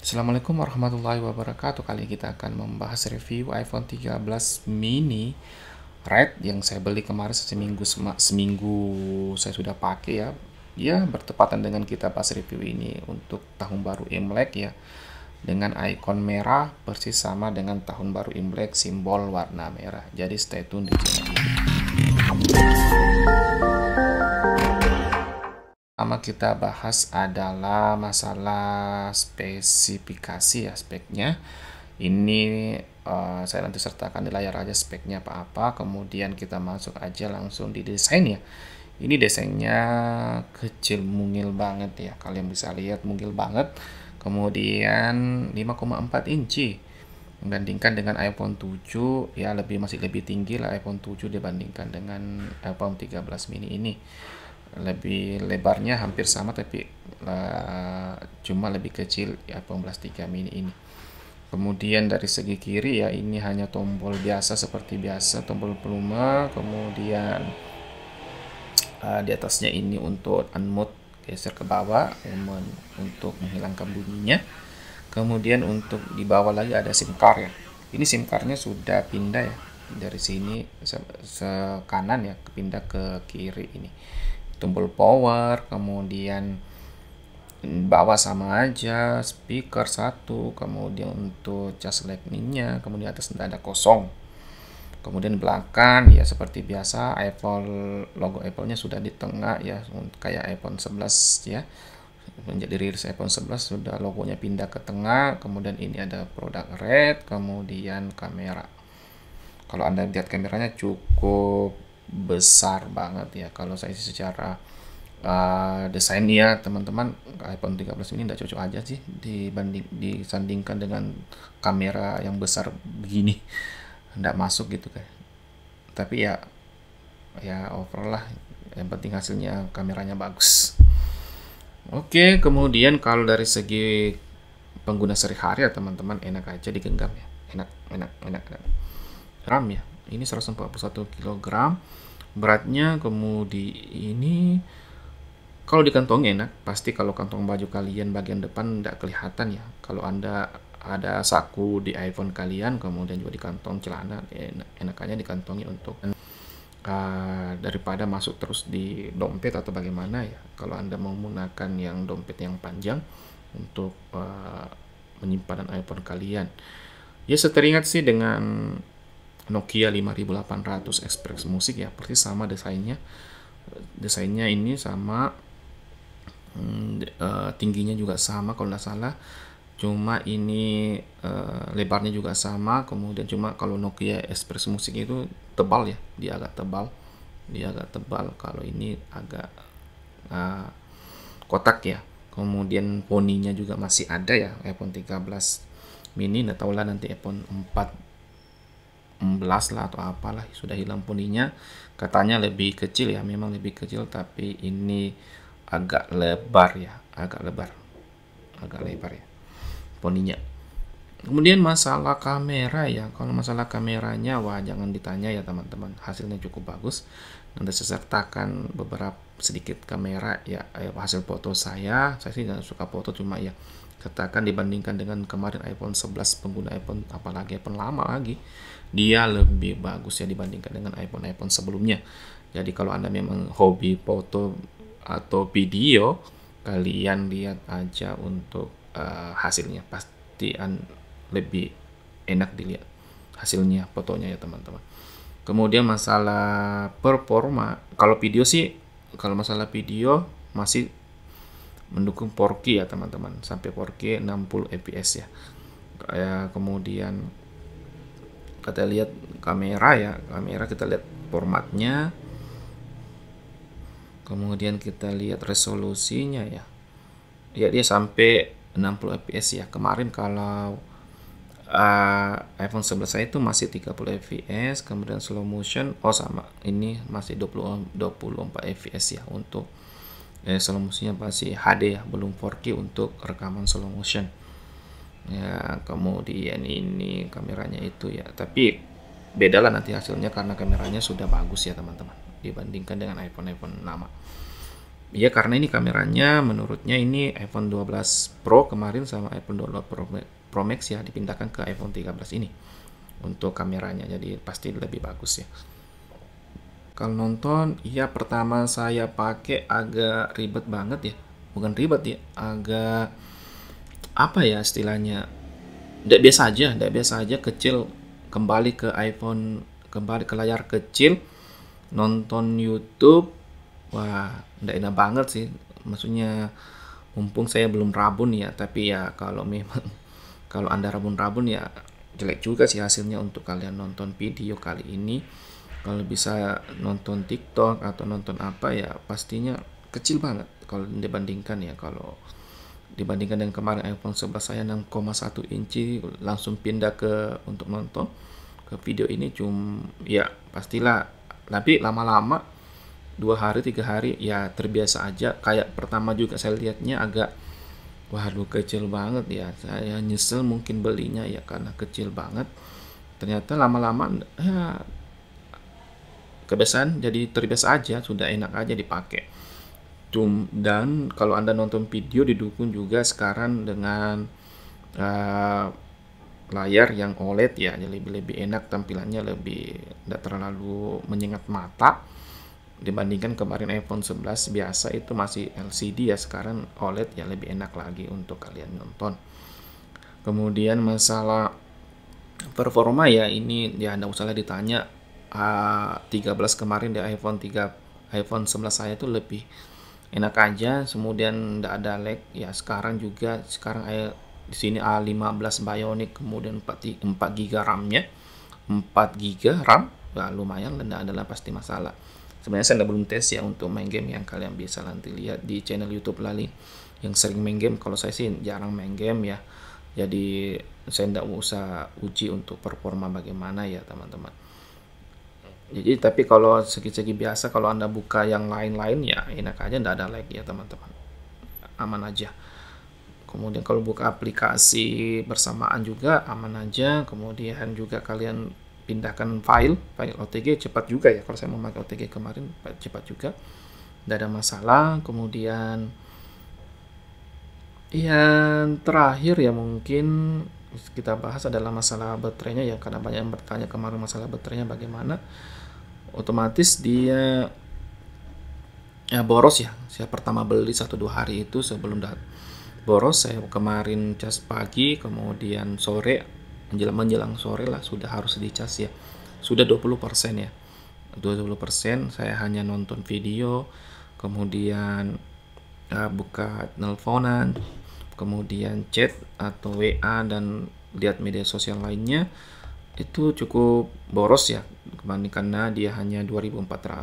Assalamualaikum warahmatullahi wabarakatuh. Kali ini kita akan membahas review iPhone 13 mini Red yang saya beli kemarin seminggu saya sudah pakai ya. Ya, bertepatan dengan kita bahas review ini untuk tahun baru Imlek ya. Dengan ikon merah persis sama dengan tahun baru Imlek, simbol warna merah. Jadi stay tune di channel ini. Pertama kita bahas adalah masalah spesifikasi ya, speknya. Ini saya nanti sertakan di layar aja speknya apa-apa. Kemudian kita masuk aja langsung di desain ya. Ini desainnya kecil mungil banget ya. Kalian bisa lihat mungil banget. Kemudian 5,4 inci. Membandingkan dengan iPhone 7 ya masih lebih tinggi lah iPhone 7 dibandingkan dengan iPhone 13 mini ini. Lebih lebarnya hampir sama tapi cuma lebih kecil iPhone 13 mini ini. Kemudian dari segi kiri ya, ini hanya tombol biasa seperti biasa, tombol volume. Kemudian di atasnya ini untuk unmute, geser ke bawah untuk menghilangkan bunyinya. Kemudian untuk di bawah lagi ada SIM card ya. Ini SIM cardnya sudah pindah ya, dari sini ke kanan ya, pindah ke kiri ini. Tombol power, kemudian bawah sama aja, speaker satu, kemudian untuk cas lightning-nya, kemudian atas ada kosong. Kemudian belakang ya seperti biasa, logo Apple-nya sudah di tengah ya, kayak iPhone 11 ya. Menjadi rilis iPhone 11 sudah logonya pindah ke tengah. Kemudian ini ada produk Red, kemudian kamera. Kalau Anda lihat kameranya cukup besar banget ya. Kalau saya sih secara desainnya teman-teman, iPhone 13 ini tidak cocok aja sih disandingkan dengan kamera yang besar begini, tidak masuk gitu kan. Tapi ya overall lah, yang penting hasilnya kameranya bagus. Oke, kemudian kalau dari segi pengguna sehari-hari ya teman-teman, enak aja digenggam ya, enak. RAM ya, ini 141 kg beratnya. Kemudian ini kalau di kantong enak, pasti kalau kantong baju kalian bagian depan tidak kelihatan ya. Kalau Anda ada saku di iPhone kalian, kemudian juga di kantong celana, enakannya dikantongi untuk daripada masuk terus di dompet atau bagaimana ya. Kalau Anda mau menggunakan yang dompet yang panjang untuk penyimpanan iPhone kalian, ya seteringat sih dengan Nokia 5800 Express Music ya, persis sama desainnya ini sama, tingginya juga sama kalau nggak salah, cuma ini lebarnya juga sama. Kemudian cuma kalau Nokia Express Music itu tebal ya, dia agak tebal, kalau ini agak kotak ya. Kemudian poninya juga masih ada ya, iPhone 13 mini. Nggak tahu lah nanti iPhone 14 lah atau apalah, sudah hilang poninya. Katanya lebih kecil ya, memang lebih kecil, tapi ini agak lebar ya, agak lebar ya poninya. Kemudian masalah kamera ya, kalau masalah kameranya wah jangan ditanya ya teman-teman, hasilnya cukup bagus. Nanti saya sertakan beberapa sedikit kamera ya, hasil foto saya sih nggak suka foto, cuma ya katakan dibandingkan dengan kemarin iPhone 11, pengguna iPhone apalagi iPhone lama lagi, dia lebih bagus ya dibandingkan dengan iPhone sebelumnya. Jadi kalau Anda memang hobi foto atau video, kalian lihat aja untuk hasilnya, pasti lebih enak dilihat hasilnya fotonya ya teman-teman. Kemudian masalah performa, kalau masalah video masih mendukung 4K ya teman-teman, sampai 4K 60 fps ya. Kemudian kita lihat kamera kita lihat formatnya, kemudian kita lihat resolusinya ya dia sampai 60 fps ya. Kemarin kalau iPhone 11 saya itu masih 30 fps, kemudian slow motion sama, ini masih 24 fps ya. Untuk slow motionnya masih HD ya, belum 4K untuk rekaman slow motion ya. Kemudian ini kameranya itu ya, tapi beda lah nanti hasilnya karena kameranya sudah bagus ya teman-teman dibandingkan dengan iPhone lama. Ya karena ini kameranya menurutnya ini iPhone 12 Pro kemarin sama iPhone 12 Pro Max ya dipindahkan ke iPhone 13 ini untuk kameranya, jadi pasti lebih bagus ya. Kalau nonton, ya pertama saya pakai agak ribet banget ya. Bukan ribet ya, agak apa ya istilahnya? Tidak biasa aja kecil kembali ke iPhone, kembali ke layar kecil, nonton YouTube. Wah, tidak enak banget sih. Maksudnya mumpung saya belum rabun ya, tapi ya kalau memang kalau Anda rabun-rabun ya jelek juga sih hasilnya untuk kalian nonton video kali ini. Kalau bisa nonton TikTok atau nonton apa ya pastinya kecil banget kalau dibandingkan ya, kalau dibandingkan dengan kemarin iPhone 11 saya 6,1 inci langsung pindah ke untuk nonton ke video ini ya pastilah, tapi lama-lama 2 hari 3 hari ya terbiasa aja. Kayak pertama juga saya lihatnya agak waduh kecil banget ya, saya nyesel mungkin belinya ya karena kecil banget. Ternyata lama-lama ya kebiasaan, jadi terbiasa aja, sudah enak aja dipakai. Dan kalau Anda nonton video didukung juga sekarang dengan uh, layar yang OLED ya, jadi lebih enak tampilannya, lebih tidak terlalu menyengat mata dibandingkan kemarin iPhone 11 biasa itu masih LCD ya, sekarang OLED ya lebih enak lagi untuk kalian nonton. Kemudian masalah performa ya ini ya Anda usah ditanya. 13 kemarin di iPhone 11 saya itu lebih enak aja, kemudian tidak ada lag ya. Sekarang di sini A15 Bionic, kemudian 4 GB RAM-nya, 4 GB RAM ya, lumayan, tidak adalah pasti masalah. Sebenarnya saya belum tes ya untuk main game, yang kalian bisa nanti lihat di channel YouTube Lali yang sering main game. Kalau saya sih jarang main game ya, jadi saya tidak usah uji untuk performa bagaimana ya teman-teman. Jadi tapi kalau segi-segi biasa kalau Anda buka yang lain-lain ya enak aja, tidak ada lag ya teman-teman, aman aja. Kemudian kalau buka aplikasi bersamaan juga aman aja. Kemudian juga kalian pindahkan file OTG cepat juga ya, kalau saya memakai OTG kemarin cepat juga, tidak ada masalah. Kemudian yang terakhir ya mungkin kita bahas adalah masalah baterainya ya, karena banyak yang bertanya kemarin masalah baterainya bagaimana. Otomatis dia ya boros ya. Saya pertama beli 1-2 hari itu sebelum boros. Saya kemarin cas pagi, kemudian sore menjelang sore lah sudah harus dicas ya, sudah 20% ya, 20%. Saya hanya nonton video, kemudian buka nelponan, kemudian chat atau WA dan lihat media sosial lainnya. Itu cukup boros ya, karena dia hanya 2400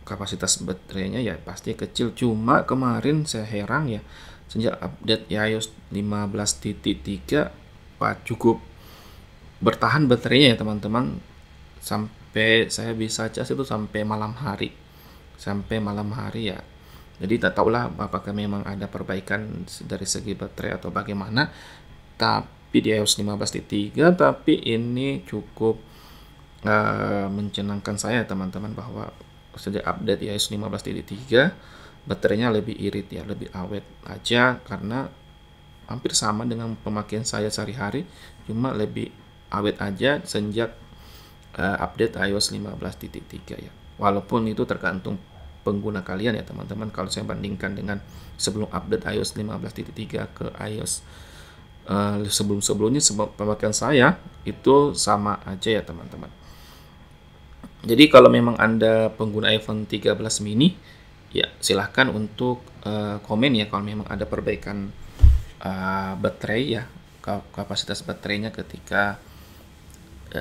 kapasitas baterainya ya pasti kecil. Cuma kemarin saya heran ya, sejak update iOS 15.3 cukup bertahan baterainya ya teman-teman, sampai saya bisa cas itu sampai malam hari ya. Jadi tak tahulah apakah memang ada perbaikan dari segi baterai atau bagaimana. Tapi di iOS 15.3 tapi ini cukup mencenangkan saya teman-teman, bahwa sejak update iOS 15.3 baterainya lebih irit ya, lebih awet aja, karena hampir sama dengan pemakaian saya sehari-hari, cuma lebih awet aja sejak update iOS 15.3 ya. Walaupun itu tergantung pengguna kalian ya teman-teman. Kalau saya bandingkan dengan sebelum update iOS 15.3 ke iOS sebelum-sebelumnya, pemakaian saya itu sama aja ya teman-teman. Jadi kalau memang Anda pengguna iPhone 13 mini ya silahkan untuk komen ya kalau memang ada perbaikan baterai ya, kapasitas baterainya ketika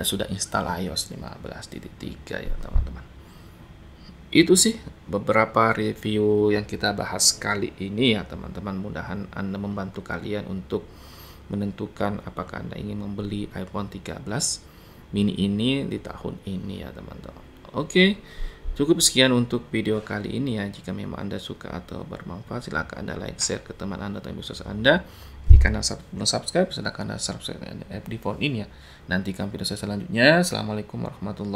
sudah install iOS 15.3 ya teman-teman. Itu sih beberapa review yang kita bahas kali ini ya teman-teman. Mudahan Anda membantu kalian untuk menentukan apakah Anda ingin membeli iPhone 13 mini ini di tahun ini ya teman-teman. Oke, cukup sekian untuk video kali ini ya. Jika memang Anda suka atau bermanfaat, silahkan Anda like, share ke teman Anda atau bisnis Anda. Jika Anda belum subscribe, silahkan Anda subscribe di phone ini ya. Nantikan video saya selanjutnya. Assalamualaikum warahmatullahi wabarakatuh.